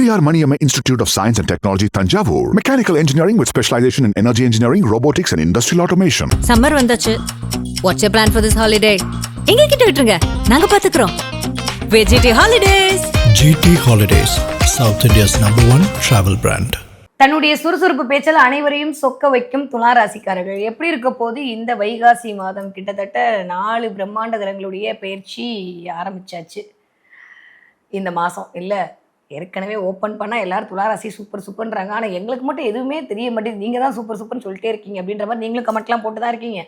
Periyar Maniyamma Institute of Science and Technology, Tanjavur. Mechanical engineering with specialization in energy engineering, robotics and industrial automation. Summer வந்தாச்சு. What's your plan for this holiday? எங்க கிட்ட விட்டுருங்க, நாங்க பாத்துக்கிறோம். VGT Holidays. GT Holidays, South India's #1 travel brand. தன்னுடைய சுறுசுறுப்பு பேச்சில் அனைவரையும் சொக்க வைக்கும் துலா ராசிக்காரர்கள் எப்படி இருக்க போது இந்த வைகாசி மாதம் கிட்டத்தட்ட 4 பிரம்மாண்ட கிரகங்களுடைய பயிற்சி ஆரம்பிச்சாச்சு இந்த மாதம். இல்லை ஏற்கனவே ஓப்பன் பண்ணால் எல்லாரும் துளாராசி சூப்பர் சூப்பர்ன்றாங்க, ஆனால் எங்களுக்கு மட்டும் எதுவுமே தெரிய மாட்டேங்குது. நீங்கள் தான் சூப்பர் சூப்பர்னு சொல்லிட்டே இருக்கீங்க அப்படின்ற மாதிரி நீங்களும் கமெண்ட்லாம் போட்டு தான் இருக்கீங்க.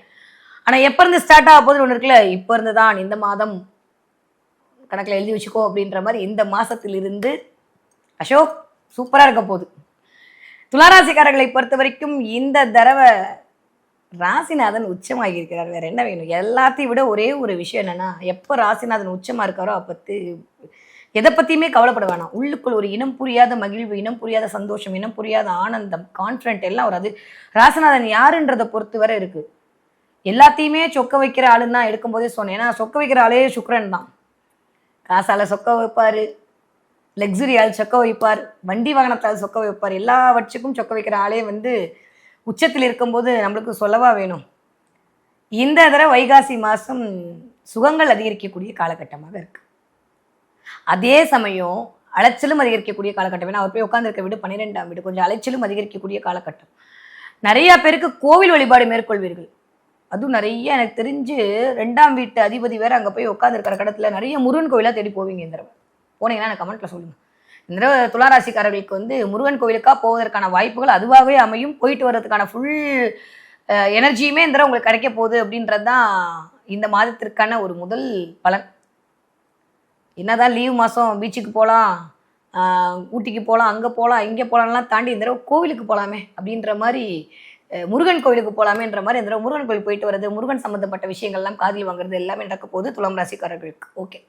ஆனால் எப்போ இருந்து ஸ்டார்ட் ஆக போகுதுன்னு ஒன்று இருக்குல்ல, இப்போ இருந்து தான் இந்த மாதம் கணக்கில் எழுதி வச்சுக்கோ அப்படின்ற மாதிரி இந்த மாதத்திலிருந்து அசோக் சூப்பராக இருக்க போகுது. துளாராசிக்காரர்களை பொறுத்த வரைக்கும் இந்த தடவை ராசிநாதன் உச்சமாகி இருக்கிறார். வேற என்ன வேணும்? எல்லாத்தையும் விட ஒரே ஒரு விஷயம் என்னன்னா, எப்போ ராசிநாதன் உச்சமாக இருக்காரோ அப்போ எதை பற்றியுமே கவலைப்பட வேணாம். உள்ளுக்குள் ஒரு இனம் புரியாத மகிழ்வு, இனம் புரியாத சந்தோஷம், இனம் புரியாத ஆனந்தம், கான்ஃபிடென்ட் எல்லாம் வராது. ராசிநாதன் யாருன்றதை பொறுத்து வரை இருக்குது. எல்லாத்தையுமே சொக்க வைக்கிற ஆளுன்னு தான் எடுக்கும்போதே சொன்னேன். ஏன்னா சொக்க வைக்கிற ஆளே சுக்ரன் தான். காசால் சொக்க வைப்பார், லக்ஸுரி ஆள் சொக்க வைப்பார், வண்டி வாகனத்தால் சொக்க வைப்பார், எல்லாவற்றுக்கும் சொக்க வைக்கிற ஆளே உச்சத்தில் இருக்கும்போது நம்மளுக்கு சொல்லவா வேணும். இந்த தடவை வைகாசி மாதம் சுகங்கள் அதிகரிக்கக்கூடிய காலகட்டமாக இருக்குது. அதே சமயம் அலைச்சலும் அதிகரிக்கக்கூடிய காலகட்டம். ஏன்னா அவர் போய் உட்காந்துருக்க வீடு 12ஆம் வீடு, கொஞ்சம் அலைச்சலும் அதிகரிக்கக்கூடிய காலகட்டம். நிறைய பேருக்கு கோவில் வழிபாடு மேற்கொள்வீர்கள். அதுவும் நிறைய எனக்கு தெரிஞ்சு 2ஆம் வீட்டு அதிபதி வேற அங்கே போய் உட்காந்துருக்கிற கடத்துல நிறைய முருகன் கோவிலாக தேடி போவீங்க. இந்த தடவை போனீங்கன்னா எனக்கு கமெண்ட்ல சொல்லுங்க. இந்த தடவை துளாராசிக்காரர்களுக்கு முருகன் கோவிலுக்காக போவதற்கான வாய்ப்புகள் அதுவாகவே அமையும். போயிட்டு வர்றதுக்கான ஃபுல் எனர்ஜியுமே இந்த தடவை உங்களுக்கு கிடைக்க போகுது அப்படின்றது தான் இந்த மாதத்திற்கான ஒரு முதல் பலன். என்னதான் லீவ் மாதம் பீச்சுக்கு போகலாம், ஊட்டிக்கு போகலாம், அங்கே போகலாம், இங்கே போகலாம்லாம் தாண்டி இந்த தடவை கோவிலுக்கு போகலாமே அப்படின்ற மாதிரி, முருகன் கோவிலுக்கு போகலாமேன்ற மாதிரி இந்த தடவை முருகன் கோவில் போயிட்டு வர்றது, முருகன் சம்மந்தப்பட்ட விஷயங்கள்லாம் காதில் வாங்குறது எல்லாமே நடக்க போகுது துலாம் ராசிக்காரர்களுக்கு. ஓகே,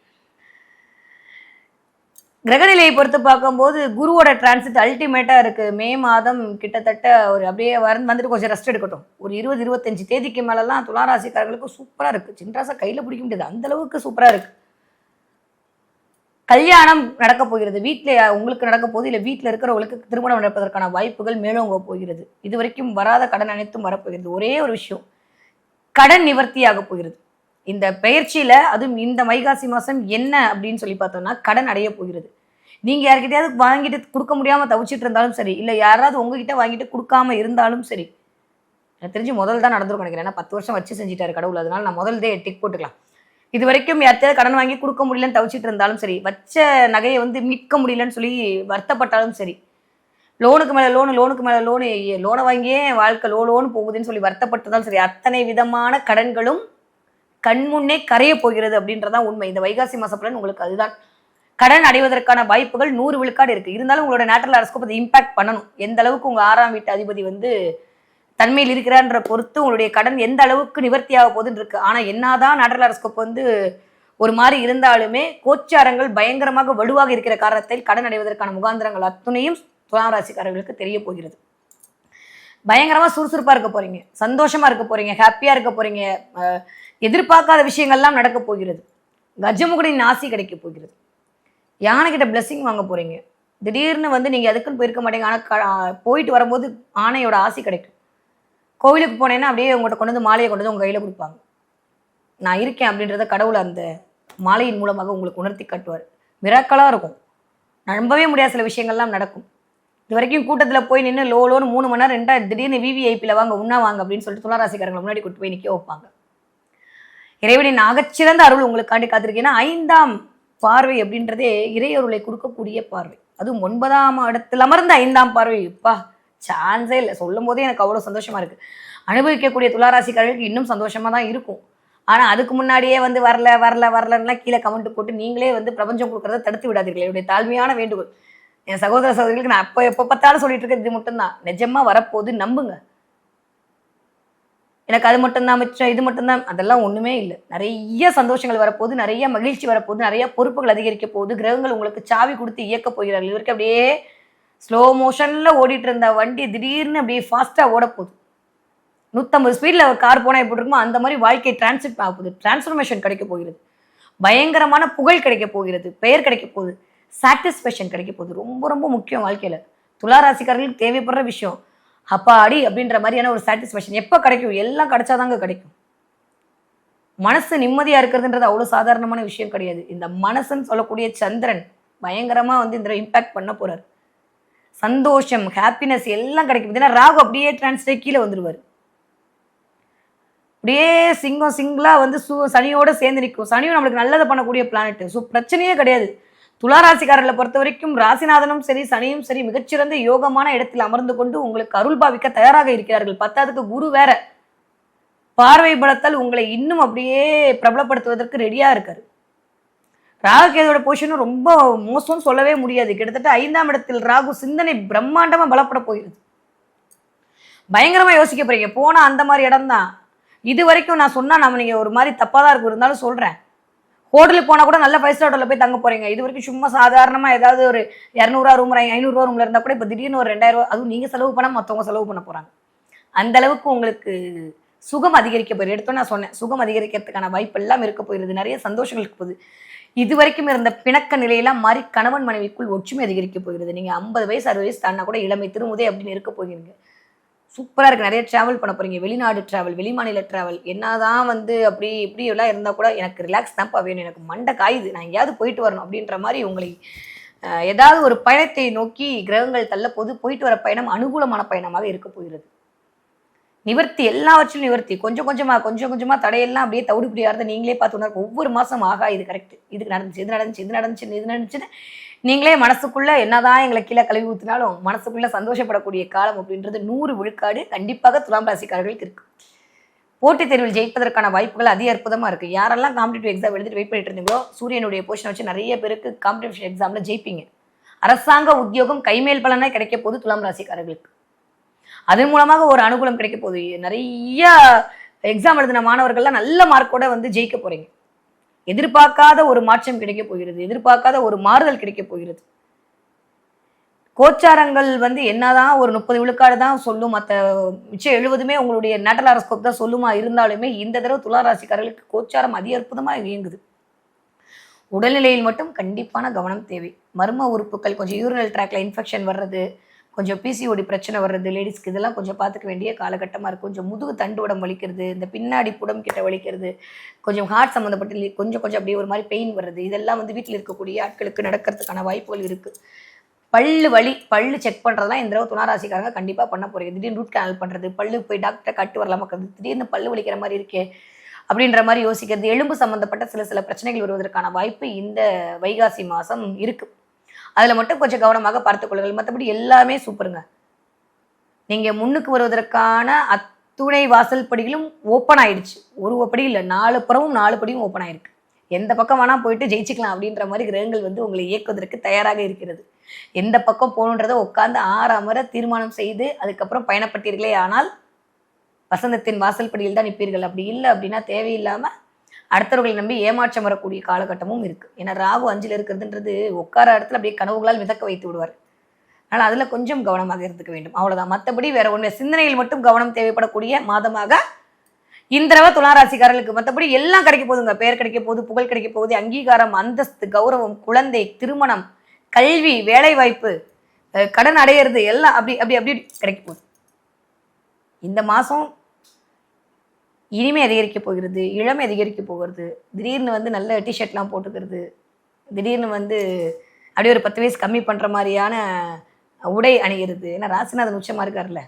கிரகநிலையை பொறுத்து பார்க்கும்போது குருவோட டிரான்சிட் அல்டிமேட்டாக இருக்குது. மே மாதம் கிட்டத்தட்ட ஒரு அப்படியே வந்துட்டு கொஞ்சம் ரெஸ்ட் எடுக்கட்டும். ஒரு 20-25 தேதிக்கு மேலெல்லாம் துளாராசிக்காரர்களுக்கு சூப்பராக இருக்குது. சின்ராசா கையில் பிடிக்க முடியாது, அந்தளவுக்கு சூப்பராக இருக்குது. கல்யாணம் நடக்க போகிறது, வீட்டில் உங்களுக்கு நடக்க போகுது, இல்லை வீட்டில் இருக்கிறவங்களுக்கு திருமணம் நடப்பதற்கான வாய்ப்புகள் மேலோங்க போகிறது. இது வரைக்கும் வராத கடன் அனைத்தும் வரப்போகிறது. ஒரே ஒரு விஷயம், கடன் நிவர்த்தியாக போகிறது இந்த பயிற்சியில். அதுவும் இந்த வைகாசி மாதம் என்ன அப்படின்னு சொல்லி பார்த்தோம்னா, கடன் அடைய போகிறது. நீங்கள் யார்கிட்டயாவது வாங்கிட்டு கொடுக்க முடியாமல் தவிச்சிட்டு இருந்தாலும் சரி, இல்லை யாராவது உங்ககிட்ட வாங்கிட்டு கொடுக்காம இருந்தாலும் சரி, எனக்கு தெரிஞ்சு முதல் தான் நடந்திருக்கும் நினைக்கிறேன். ஏன்னா 10 வருஷம் வச்சு செஞ்சுட்டாரு கடவுள், அதனால நான் முதல்தே டிக் போட்டுக்கலாம். இது வரைக்கும் யார்த்தையாவது கடன் வாங்கி கொடுக்க முடியலன்னு தவிச்சிட்டு இருந்தாலும் சரி, வச்ச நகையை மீட்க முடியலன்னு சொல்லி வருத்தப்பட்டாலும் சரி, லோனுக்கு மேலே லோனை வாங்கியே வாழ்க்கை லோனு போகுதுன்னு சொல்லி வருத்தப்பட்டதாலும் சரி, அத்தனை விதமான கடன்களும் கண்முன்னே கரைய போகிறது அப்படின்றதான் உண்மை. இந்த வைகாசி மாச பலன் உங்களுக்கு அதுதான். கடன் அடைவதற்கான வாய்ப்புகள் 100 விழுக்காடு இருக்குது. இருந்தாலும் உங்களோட நேச்சுரல் ஹாரோஸ்கோப் அதை இம்பாக்ட் பண்ணணும். எந்த அளவுக்கு உங்கள் 6ஆம் வீட்டு அதிபதி தன்மையில் இருக்கிறான்ற பொறுத்து உங்களுடைய கடன் எந்த அளவுக்கு நிவர்த்தி ஆக போகுதுன்னு இருக்கு. ஆனால் என்னதான் நேச்சுரல் ஹாரோஸ்கோப் ஒரு மாதிரி இருந்தாலுமே கோச்சாரங்கள் பயங்கரமாக வலுவாக இருக்கிற காரணத்தில் கடன் அடைவதற்கான முகாந்திரங்கள் அத்துணையும் துலாம் ராசிக்காரர்களுக்கு தெரிய போகிறது. பயங்கரமாக சுறுசுறுப்பாக இருக்க போறீங்க, சந்தோஷமா இருக்க போறீங்க, ஹாப்பியாக இருக்க போறீங்க. எதிர்பார்க்காத விஷயங்கள்லாம் நடக்க போகிறது. கஜமுகனின் ஆசி கிடைக்க போகிறது. யானைக்கிட்ட பிளெஸிங் வாங்க போறீங்க. திடீர்னு நீங்கள் அதுக்குன்னு போயிருக்க மாட்டீங்க, ஆனால் போயிட்டு வரும்போது ஆணையோட ஆசி கிடைக்கும். கோவிலுக்கு போனேன்னா அப்படியே உங்கள்கிட்ட கொண்டு மாலையை கொண்டு உங்கள் கையில் கொடுப்பாங்க. நான் இருக்கேன் அப்படின்றத கடவுள் அந்த மாலையின் மூலமாக உங்களுக்கு உணர்த்தி காட்டுவார். மிராக்கலாக இருக்கும். நம்பவே முடியாத சில விஷயங்கள்லாம் நடக்கும். இது வரைக்கும் கூட்டத்தில் போய் நின்று லோன்னு 3 மணி நேரம் திடீர்னு விவிஐபியில் வாங்க உண்ணா வாங்க அப்படின்னு சொல்லிட்டு துளாராசிக்காரங்களை முன்னாடி கூட்டு போய் நிற்க வைப்பாங்க. இறைவனின் ஆகச்சிறந்த அருள் உங்களுக்காண்டி காத்திருக்கேன்னா 5ஆம் பார்வை அப்படின்றதே இறையருளை கொடுக்கக்கூடிய பார்வை. அதுவும் 9ஆம் இடத்துல அமர்ந்த 5ஆம் பார்வை, இப்பா சான்ஸே இல்லை. சொல்லும் போதே எனக்கு அவ்வளோ சந்தோஷமா இருக்கு. அனுபவிக்கக்கூடிய துளாராசிக்காரர்களுக்கு இன்னும் சந்தோஷமா தான் இருக்கும். ஆனால் அதுக்கு முன்னாடியே வரலன்னா கீழே கமெண்ட் போட்டு நீங்களே பிரபஞ்சம் கொடுக்கறத தடுத்து விடாதீர்கள். என்னுடைய தாழ்மையான வேண்டுகோள். என் சகோதர சகோதரிகளுக்கு நான் எப்போ பார்த்தாலும் சொல்லிட்டு இருக்கேன், இது மட்டும்தான் நிஜமா வரப்போகுது, நம்புங்க. எனக்கு அது மட்டும்தான் மிச்சம், இது மட்டும்தான், அதெல்லாம் ஒன்றுமே இல்லை. நிறைய சந்தோஷங்கள் வரப்போகுது, நிறைய மகிழ்ச்சி வரப்போகுது, நிறைய பொறுப்புகள் அதிகரிக்க போகுது. கிரகங்கள் உங்களுக்கு சாவி கொடுத்து இயக்க போகிறார்கள். இவருக்கு அப்படியே ஸ்லோ மோஷனில் ஓடிட்டு இருந்த வண்டி திடீர்னு அப்படியே ஃபாஸ்ட்டாக ஓட போகுது. 150 ஸ்பீடில் ஒரு கார் போனால் எப்படி இருக்குமோ அந்த மாதிரி வாழ்க்கை டிரான்சிட் ஆக போகுது. டிரான்ஸ்ஃபர்மேஷன் கிடைக்க போகிறது. பயங்கரமான புகழ் கிடைக்க போகிறது, பெயர் கிடைக்க போகுது. சாட்டிஸ்ஃபேக்ஷன் கிடைக்க போகுது. ரொம்ப ரொம்ப முக்கியம் வாழ்க்கையில. துளாராசிக்காரர்களுக்கு தேவைப்படுற விஷயம் அப்பாடி அப்படின்ற மாதிரியான ஒரு சாட்டிஸ்ஃபேக்ஷன் எப்போ கிடைக்கும்? எல்லாம் கிடைச்சாதாங்க கிடைக்கும். மனசு நிம்மதியா இருக்கிறதுன்றது அவ்வளவு சாதாரணமான விஷயம் கிடையாது. இந்த மனசுன்னு சொல்லக்கூடிய சந்திரன் பயங்கரமா வந்து இந்த இம்பாக்ட் பண்ண போறாரு. சந்தோஷம், ஹாப்பினஸ் எல்லாம் கிடைக்கும். ஏன்னா ராகு அப்படியே டிரான்ஸ்டே கீழே வந்துருவாரு. அப்படியே சிங்கிளா வந்து சனியோட சேர்ந்து நிற்கும். சனியும் நம்மளுக்கு நல்லதை பண்ணக்கூடிய பிளானட். ஸோ பிரச்சனையே கிடையாது. துளாராசிக்காரர்களை பொறுத்த வரைக்கும் ராசிநாதனும் சரி சனியும் சரி மிகச்சிறந்த யோகமான இடத்தில் அமர்ந்து கொண்டு உங்களுக்கு அருள் பாவிக்க தயாராக இருக்கிறார்கள். பத்தாவதுக்கு குரு வேற பார்வை பலத்தால் உங்களை இன்னும் அப்படியே பிரபலப்படுத்துவதற்கு ரெடியா இருக்காரு. ராகுகேதோட பொசிஷனும் ரொம்ப மோசம்னு சொல்லவே முடியாது. கிட்டத்தட்ட 5ஆம் இடத்தில் ராகு சிந்தனை பிரம்மாண்டமா பலப்பட போகிறது. பயங்கரமா யோசிக்க போறீங்க. போனா அந்த மாதிரி இடம் தான். இது வரைக்கும் நான் சொன்னா நம்ம நீங்க ஒரு மாதிரி தப்பாதான் இருக்கும், இருந்தாலும் சொல்றேன். ஹோட்டலுக்கு போனா கூட நல்ல 5 ஸ்டார் ஹோட்டலில் போய் தங்க போறீங்க. இது வரைக்கும் சும்மா சாதாரணமா ஏதாவது ஒரு 200 ரூபா ரூம் 500 ரூபா ரூம்ல இருந்தா கூட இப்ப திடீர்னு ஒரு 2000 ரூபா, அதுவும் நீங்க செலவு பண்ணா மத்தவங்க செலவு பண்ண போறாங்க. அந்த அளவுக்கு உங்களுக்கு சுகம் அதிகரிக்க போயிரு. எடுத்தோம் நான் சொன்னேன், சுகம் அதிகரிக்கிறதுக்கான வாய்ப்பு எல்லாம் இருக்க போயிருது. நிறைய சந்தோஷங்கள் இருக்க போகுது. இது வரைக்கும் இருந்த பிணக்க நிலையெல்லாம் மாறி கணவன் மனைவிக்குள் ஒற்றுமை அதிகரிக்க போகிறது. நீங்க 50 வயசு 60 வயசு தாண்டா கூட இளமை திருமுதே அப்படின்னு இருக்க போகிறீங்க. சூப்பரா இருக்கு. நிறைய டிராவல் பண்ண போறீங்க. வெளிநாடு டிராவல், வெளிமாநில டிராவல். என்னதான் வந்து அப்படி இப்படி எல்லாம் இருந்தா கூட எனக்கு ரிலாக்ஸ் தான்ப்பா வேணும், எனக்கு மண்டை காயுது, நான் எங்கேயாவது போயிட்டு வரணும் அப்படின்ற மாதிரி உங்களை ஏதாவது ஒரு பயணத்தை நோக்கி கிரகங்கள் தள்ள போது போயிட்டு வர பயணம் அனுகூலமான பயணமாக இருக்க போகிறது. நிவர்த்தி, எல்லாவற்றிலும் நிவர்த்தி. கொஞ்சம் கொஞ்சமா தடையெல்லாம் அப்படியே தவிடுபடியாகிறத நீங்களே பார்த்து உணர்வு. ஒவ்வொரு மாசம் ஆகா இது கரெக்ட், இதுக்கு நடந்துச்சு, இது நடந்துச்சுன்னு நீங்களே மனசுக்குள்ள என்னதான் எங்களை கீழே கழுவி ஊற்றினாலும் மனசுக்குள்ள சந்தோஷப்படக்கூடிய காலம் அப்படின்றது 100 விழுக்காடு கண்டிப்பாக துலாம் ராசிக்காரர்களுக்கு இருக்கு. போட்டித் தேர்வில் ஜெயிப்பதற்கான வாய்ப்புகள் அதிக அற்புதமா இருக்கு. யாரெல்லாம் காம்படிட்டிவ் எக்ஸாம் எழுதிட்டு வெயிட் பண்ணிட்டு இருந்தீங்களோ சூரியனுடைய பொசிஷனை வச்சு நிறைய பேருக்கு காம்படிட்டிவ் எக்ஸாம்ல ஜெயிப்பீங்க. அரசாங்க உத்தியோகம் கைமேல் பலனா கிடைக்க போது துலாம் ராசிக்காரர்களுக்கு. அதன் மூலமாக ஒரு அனுகூலம் கிடைக்க போகுது. நிறைய எக்ஸாம் எழுதின மாணவர்கள்லாம் நல்ல மார்க்கோட வந்து ஜெயிக்க போறீங்க. எதிர்பார்க்காத ஒரு மாற்றம் கிடைக்க போகிறது. எதிர்பார்க்காத ஒரு மாறுதல் கிடைக்க போகிறது. கோச்சாரங்கள் வந்து என்னதான் ஒரு 30 விழுக்காடு தான் சொல்லும், மற்ற மிச்சம் 70மே உங்களுடைய நேட்டல் ஹாரோஸ்கோப் தான் சொல்லுமா இருந்தாலுமே இந்த தடவை துளாராசிக்காரர்களுக்கு கோச்சாரம் அதிக அற்புதமா இயங்குது. உடல்நிலையில் மட்டும் கண்டிப்பான கவனம் தேவை. மர்ம உறுப்புகள் கொஞ்சம் யூரினல் ட்ராக்ல இன்ஃபெக்ஷன் வர்றது, கொஞ்சம் பிசிஓடி பிரச்சனை வர்றது லேடிஸ்க்கு, இதெல்லாம் கொஞ்சம் பார்த்துக்க வேண்டிய காலகட்டமாக இருக்கும். கொஞ்சம் முதுகு தண்டுவடம் வலிக்கிறது, இந்த பின்னாடி புடம் கிட்ட வலிக்கிறது, கொஞ்சம் ஹார்ட் சம்மந்தப்பட்ட கொஞ்சம் அப்படியே ஒரு மாதிரி பெயின் வர்றது, இதெல்லாம் வந்து வீட்டில் இருக்கக்கூடிய ஆட்களுக்கு நடக்கிறதுக்கான வாய்ப்புகள் இருக்குது. பல்லு செக் பண்ணுறதுலாம் இந்த தடவை துளாராசிக்காரங்க கண்டிப்பாக பண்ண போகிறீங்க. திடீர்னு ரூட் கேனல் பண்ணுறது, பல்லு போய் டாக்டரை கட்டு வரலாமா இருக்கிறது, திடீர்னு பல்லு வலிக்கிற மாதிரி இருக்கே அப்படின்ற மாதிரி யோசிக்கிறது, எலும்பு சம்மந்தப்பட்ட சில பிரச்சனைகள் வருவதற்கான வாய்ப்பு இந்த வைகாசி மாதம் இருக்குது. அதில் மட்டும் கொஞ்சம் கவனமாக பார்த்துக்கொள்ளுங்கள். மற்றபடி எல்லாமே சூப்பருங்க. நீங்கள் முன்னுக்கு வருவதற்கான அத்துணை வாசல் படிகளும் ஓப்பன் ஆயிடுச்சு. ஒரு படி இல்லை, 4 புறமும் 4 படியும் ஓப்பன் ஆயிருக்கு. எந்த பக்கம் வேணால் போயிட்டு ஜெயிச்சுக்கலாம் அப்படின்ற மாதிரி கிரகங்கள் வந்து உங்களை இயக்குவதற்கு தயாராக இருக்கிறது. எந்த பக்கம் போகணுன்றதை உட்காந்து 6 அமர தீர்மானம் செய்து அதுக்கப்புறம் பயணப்பட்டீர்களே ஆனால் வசந்தத்தின் வாசல் படியில் தான் நிற்பீர்கள். அப்படி இல்லை அப்படின்னா தேவையில்லாமல் அடுத்தவர்களை நம்பி ஏமாற்றம் வரக்கூடிய காலகட்டமும் இருக்கு. ஏன்னா ராகு 5ல் இருக்கிறதுன்றது உட்கார இடத்துல அப்படியே கனவுகளால் மிதக்க வைத்து விடுவார். அதனால் அதில் கொஞ்சம் கவனமாக இருந்துக்க வேண்டும், அவ்வளோதான். மற்றபடி வேற ஒன்று, சிந்தனையில் மட்டும் கவனம் தேவைப்படக்கூடிய மாதமாக இந்த தடவை துளாராசிக்காரர்களுக்கு. மற்றபடி எல்லாம் கிடைக்க போகுதுங்க. பெயர் கிடைக்க போகுது, புகழ் கிடைக்க போகுது, அங்கீகாரம், அந்தஸ்து, கௌரவம், குழந்தை, திருமணம், கல்வி, வேலை வாய்ப்பு, கடன் அடையிறது எல்லாம் அப்படி அப்படி அப்படி கிடைக்க போகுது. இந்த மாதம் இனிமே அதிகரிக்க போகிறது, இளமை அதிகரிக்க போகிறது. திடீர்னு வந்து நல்ல டிஷர்ட்லாம் போட்டுக்கிறது, திடீர்னு வந்து அப்படியே ஒரு 10 வயசு கம்மி பண்ணுற மாதிரியான உடை அணிகிறது. ஏன்னா ராசிநாதன் உச்சமாக இருக்கார்ல,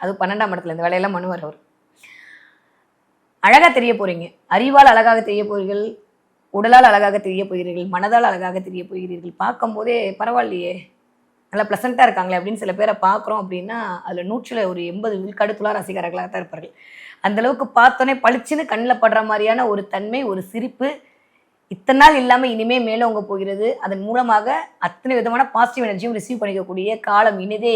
அது 12ஆம் இடத்துல இந்த வேலையெல்லாம் பண்ணுவார் அவர். அழகாக தெரிய போகிறீங்க, அறிவால் அழகாக தெரிய போகிறீர்கள், உடலால் அழகாக தெரிய போகிறீர்கள், மனதால் அழகாக தெரிய போகிறீர்கள். பார்க்கும்போதே பரவாயில்லையே, நல்லா ப்ளசண்ட்டாக இருக்காங்களே அப்படின்னு சில பேரை பார்க்குறோம் அப்படின்னா அதில் 100ல் ஒரு 80 விழுக்காடு துளாராசிக்காரர்களாக தான் இருப்பார்கள். அந்தளவுக்கு பார்த்தோன்னே பளிச்சுன்னு கண்ணில் படுற மாதிரியான ஒரு தன்மை, ஒரு சிரிப்பு இத்தனை நாள் இல்லாமல் இனிமேல் மேலே உங்க போகிறது. அதன் மூலமாக அத்தனை விதமான பாசிட்டிவ் எனர்ஜியும் ரிசீவ் பண்ணிக்கக்கூடிய காலம் இனிதே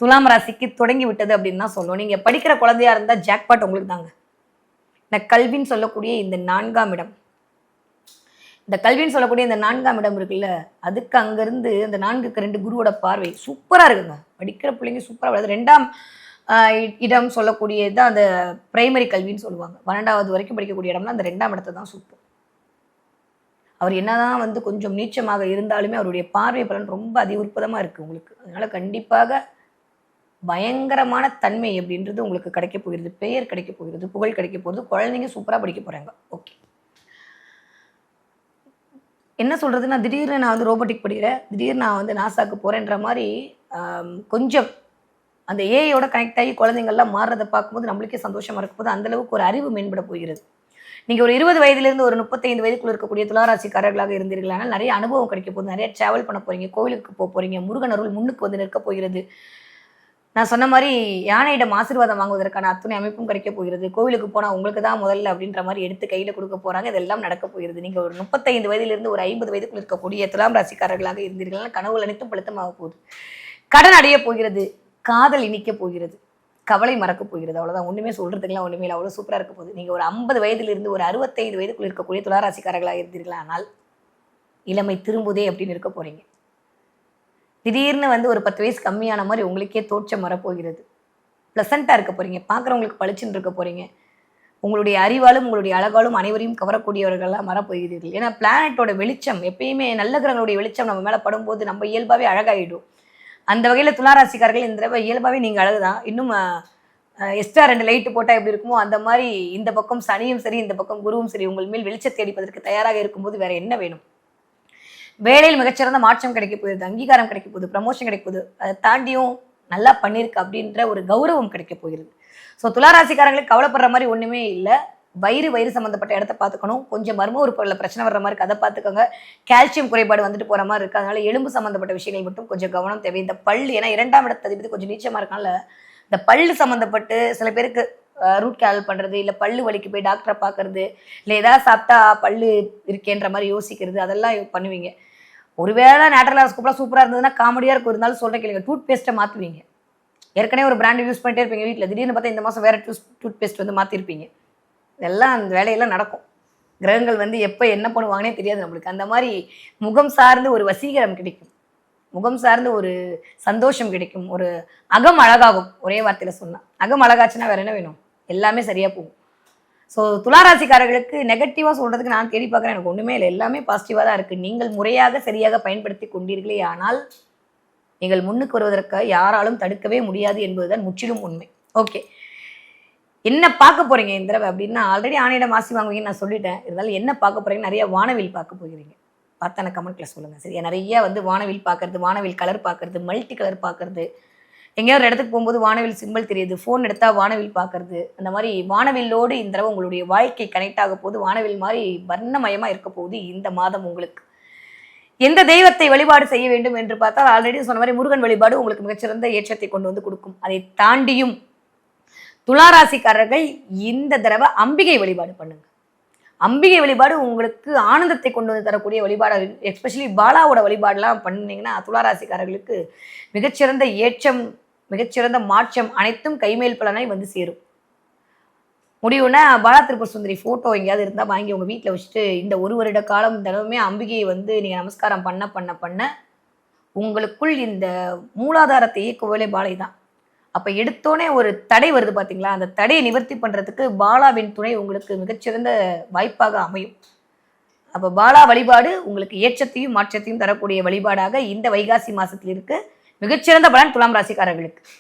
துலாம் ராசிக்கு தொடங்கி விட்டது அப்படின்னு தான் சொல்லுவோம். நீங்கள் படிக்கிற குழந்தையா இருந்தால் ஜாக்பாட் உங்களுக்கு தாங்க. இந்த கல்வின்னு சொல்லக்கூடிய இந்த 4ஆம் இடம், இந்த கல்வின்னு சொல்லக்கூடிய இந்த 4ஆம் இடம் இருக்குல்ல, அதுக்கு அங்கேருந்து அந்த 4க்கு 2 குருவோட பார்வை சூப்பராக இருக்குங்க. படிக்கிற பிள்ளைங்க சூப்பராக வருது. 2ஆம் இடம் சொல்லக்கூடியது தான் அந்த பிரைமரி கல்வின்னு சொல்லுவாங்க. 12வது வரைக்கும் படிக்கக்கூடிய இடம்னா அந்த 2ஆம் இடத்தை தான் சூப்பர். அவர் என்னதான் வந்து கொஞ்சம் நீச்சமாக இருந்தாலுமே அவருடைய பார்வை பலன் ரொம்ப அதிகற்புதமாக இருக்குது உங்களுக்கு. அதனால கண்டிப்பாக பயங்கரமான தன்மை அப்படின்றது உங்களுக்கு கிடைக்க போகிறது. பெயர் கிடைக்க போகிறது, புகழ் கிடைக்க போகிறது, குழந்தைங்க சூப்பராக படிக்க போகிறாங்க. ஓகே, என்ன சொல்கிறதுன்னா திடீர்னு நான் வந்து ரோபோட்டிக் படிக்கிறேன், திடீர்னு நான் வந்து நாசாக்கு போகிறேன்ற மாதிரி கொஞ்சம் அந்த ஏஐயோட கனெக்ட் ஆகி குழந்தைங்கள்லாம் மாறுறதை பார்க்கும்போது நம்மளுக்கே சந்தோஷமாக இருக்கும் போது அந்தளவுக்கு ஒரு அறிவு மேம்பட போகிறது. நீங்கள் ஒரு 20 வயதிலிருந்து ஒரு 35 வயதுக்குள்ள இருக்கக்கூடிய துளாராசிக்காரர்களாக இருந்தீர்களானால் நிறைய அனுபவம் கிடைக்க போகுது, நிறைய ட்ராவல் பண்ண போகிறீங்க, கோவிலுக்கு போக போகிறீங்க, முருகன் அருள் முன்னுக்கு வந்து நிற்க போகிறது. நான் சொன்ன மாதிரி யானையிடம் ஆசீர்வாதம் வாங்குவதற்கான அத்துணை அமைப்பும் கிடைக்க போகிறது. கோவிலுக்கு போனால் உங்களுக்கு தான் முதல்ல அப்படின்ற மாதிரி எடுத்து கையில் கொடுக்க போகிறாங்க. இதெல்லாம் நடக்க போகிறது. நீங்கள் ஒரு 35 வயதிலிருந்து ஒரு 50 வயதுக்குள் இருக்கக்கூடிய துலாம் ராசிக்காரர்களாக இருந்தீர்களால் கனவுகள் அனைத்தும் பழுத்தமாக போகுது. கடன் அடைய போகிறது, காதல் இனிக்க போகிறது, கவலை மறக்க போகிறது. அவ்வளோதான், ஒன்றுமே சொல்கிறதுக்கெல்லாம் ஒன்றுமே இல்லை, அவ்வளோ சூப்பராக இருக்க போகுது. நீங்கள் ஒரு 50 வயதிலிருந்து ஒரு 65 வயதுக்குள் இருக்கக்கூடிய துளாராசிக்காரர்களாக இருந்தீர்களானால் இளமை திரும்புதே அப்படின்னு இருக்க போகிறீங்க. திடீர்னு வந்து ஒரு 10 வயசு கம்மியான மாதிரி உங்களுக்கே தோற்றம் வரப்போகிறது. ப்ளசண்ட்டாக இருக்க போகிறீங்க, பார்க்குறவங்களுக்கு பளிச்சுன்னு இருக்க போகிறீங்க. உங்களுடைய அறிவாலும் உங்களுடைய அழகாலும் அனைவரையும் கவரக்கூடியவர்களாக வரப்போகிறீர்கள். ஏன்னா பிளானட்டோட வெளிச்சம் எப்பயுமே நல்ல கிரகங்களுடைய வெளிச்சம் நம்ம மேலே படும்போது நம்ம இயல்பாகவே அழகாயிடும். அந்த வகையில் துளாராசிக்காரர்கள் இந்த தடவை இயல்பாகவே நீங்கள் அழகு தான். இன்னும் எக்ஸ்ட்ரா 2 லைட்டு போட்டால் எப்படி இருக்குமோ அந்த மாதிரி இந்த பக்கம் சனியும் சரி இந்த பக்கம் குருவும் சரி உங்கள் மேல் வெளிச்சத்தை அடிப்பதற்கு தயாராக இருக்கும்போது வேற என்ன வேணும்? வேலையில் மிகச்சிறந்த மாற்றம் கிடைக்க போகுது, அங்கீகாரம் கிடைக்க போகுது, ப்ரமோஷன் கிடைக்க போகுது, அதை தாண்டியும் நல்லா பண்ணியிருக்கு அப்படின்ற ஒரு கௌரவம் கிடைக்க போகிறது. ஸோ துளாராசிக்காரங்களுக்கு கவலைப்படுற மாதிரி ஒன்றுமே இல்லை. வயிறு சம்மந்தப்பட்ட இடத்த பார்த்துக்கணும். கொஞ்சம் மர்ம உறுப்புகளில் பிரச்சனை வர்ற மாதிரி அதை பார்த்துக்கோங்க. கால்சியம் குறைபாடு வந்துட்டு போகிற மாதிரி இருக்குது, அதனால எலும்பு சம்மந்தப்பட்ட விஷயங்கள் மட்டும் கொஞ்சம் கவனம் தேவை. இந்த பல், ஏன்னா 2ஆம் இடத்த அதிபதி கொஞ்சம் நீச்சமாக இருக்கனால இந்த பல்லு சம்மந்தப்பட்டு சில பேருக்கு ரூட் கேனல் பண்ணுறது, இல்லை பல்லு வலிக்கு போய் டாக்டரை பார்க்கறது, இல்லை ஏதாவது சாப்பிட்டா பல்லு இருக்கேன்ற மாதிரி யோசிக்கிறது, அதெல்லாம் பண்ணுவீங்க. ஒருவேளை நேச்சுரலாக சூப்பராக இருந்ததுன்னா காமெடியாக இருக்கும், இருந்தாலும் சொல்கிறேன் கேளுங்க, டூத் பேஸ்ட்டை மாற்றுவீங்க. ஏற்கனவே ஒரு பிராண்ட் யூஸ் பண்ணிட்டே இருப்பீங்க வீட்டில், திடீர்னு பார்த்தா இந்த மாதம் வேறு டூத் பேஸ்ட் வந்து மாற்றிருப்பீங்க. இதெல்லாம் அந்த வேலையெல்லாம் நடக்கும். கிரகங்கள் வந்து எப்போ என்ன பண்ணுவாங்கன்னே தெரியாது நம்மளுக்கு. அந்த மாதிரி முகம் சார்ந்து ஒரு வசீகரம் கிடைக்கும், முகம் சார்ந்து ஒரு சந்தோஷம் கிடைக்கும், ஒரு அகம் அழகாகும். ஒரே வார்த்தையில் சொன்னால் அகம் அழகாச்சுன்னா வேறு என்ன வேணும்? எல்லாமே சரியாக போகும். ஸோ துளாராசிக்காரர்களுக்கு நெகட்டிவாக சொல்கிறதுக்கு நான் தேடி பார்க்குறேன், எனக்கு ஒன்றுமே இல்லை, எல்லாமே பாசிட்டிவாக தான் இருக்குது. நீங்கள் முறையாக சரியாக பயன்படுத்தி கொண்டீர்களே ஆனால் நீங்கள் முன்னுக்கு வருவதற்கு யாராலும் தடுக்கவே முடியாது என்பதுதான் முற்றிலும் உண்மை. ஓகே, என்ன பார்க்க போகிறீங்க இந்த தடவை அப்படின்னா, ஆல்ரெடி ஆணையிடம் ஆசி வாங்குவீங்கன்னு நான் சொல்லிட்டேன். இருந்தாலும் என்ன பார்க்க போகிறீங்க? நிறைய வானவில் பார்க்க போகிறீங்க. பார்த்தா எனக்கு கமெண்ட்டில் சொல்லுங்கள் சரியா. நிறைய வந்து வானவில் பார்க்குறது, வானவில் கலர் பார்க்குறது, மல்டி கலர் பார்க்குறது, எங்கேயாவது ஒரு இடத்துக்கு போகும்போது வானவில் சிம்பிள் தெரியுது, ஃபோன் எடுத்தால் வானவில் பார்க்குறது, அந்த மாதிரி வானவில்லோடு இந்த தடவை உங்களுடைய வாழ்க்கை கனெக்ட் ஆக போகுது. வானவில் மாதிரி வர்ணமயமாக இருக்க போகுது இந்த மாதம் உங்களுக்கு. எந்த தெய்வத்தை வழிபாடு செய்ய வேண்டும் என்று பார்த்தால் ஆல்ரெடி சொன்ன மாதிரி முருகன் வழிபாடு உங்களுக்கு மிகச்சிறந்த ஏற்றத்தை கொண்டு வந்து கொடுக்கும். அதை தாண்டியும் துளாராசிக்காரர்கள் இந்த தடவை அம்பிகை வழிபாடு பண்ணுங்க. அம்பிகை வழிபாடு உங்களுக்கு ஆனந்தத்தை கொண்டு வந்து தரக்கூடிய வழிபாடு. எஸ்பெஷலி பாலாவோட வழிபாடெல்லாம் பண்ணிங்கன்னா துளாராசிக்காரர்களுக்கு மிகச்சிறந்த ஏற்றம், மிகச்சிறந்த மாற்றம் அனைத்தும் கைமேல் பலனாய் வந்து சேரும். முடிவுன்னா பாலா திருப்பூர் சுந்தரி ஃபோட்டோ எங்கேயாவது இருந்தால் வாங்கி உங்கள் வீட்டில் வச்சுட்டு இந்த 1 வருட காலம் தினமுமே அம்பிகையை வந்து நீங்கள் நமஸ்காரம் பண்ண உங்களுக்குள் இந்த மூலாதாரத்தை இயக்குவதே பாலை தான். அப்போ எடுத்தோடனே ஒரு தடை வருது பார்த்தீங்களா, அந்த தடையை நிவர்த்தி பண்ணுறதுக்கு பாலாவின் துணை உங்களுக்கு மிகச்சிறந்த வாய்ப்பாக அமையும். அப்போ பாலா வழிபாடு உங்களுக்கு ஏற்றத்தையும் மாற்றத்தையும் தரக்கூடிய வழிபாடாக இந்த வைகாசி மாதத்தில் இருக்கு. மிகச்சிறந்த பலன் துலாம் ராசிக்காரர்களுக்கு.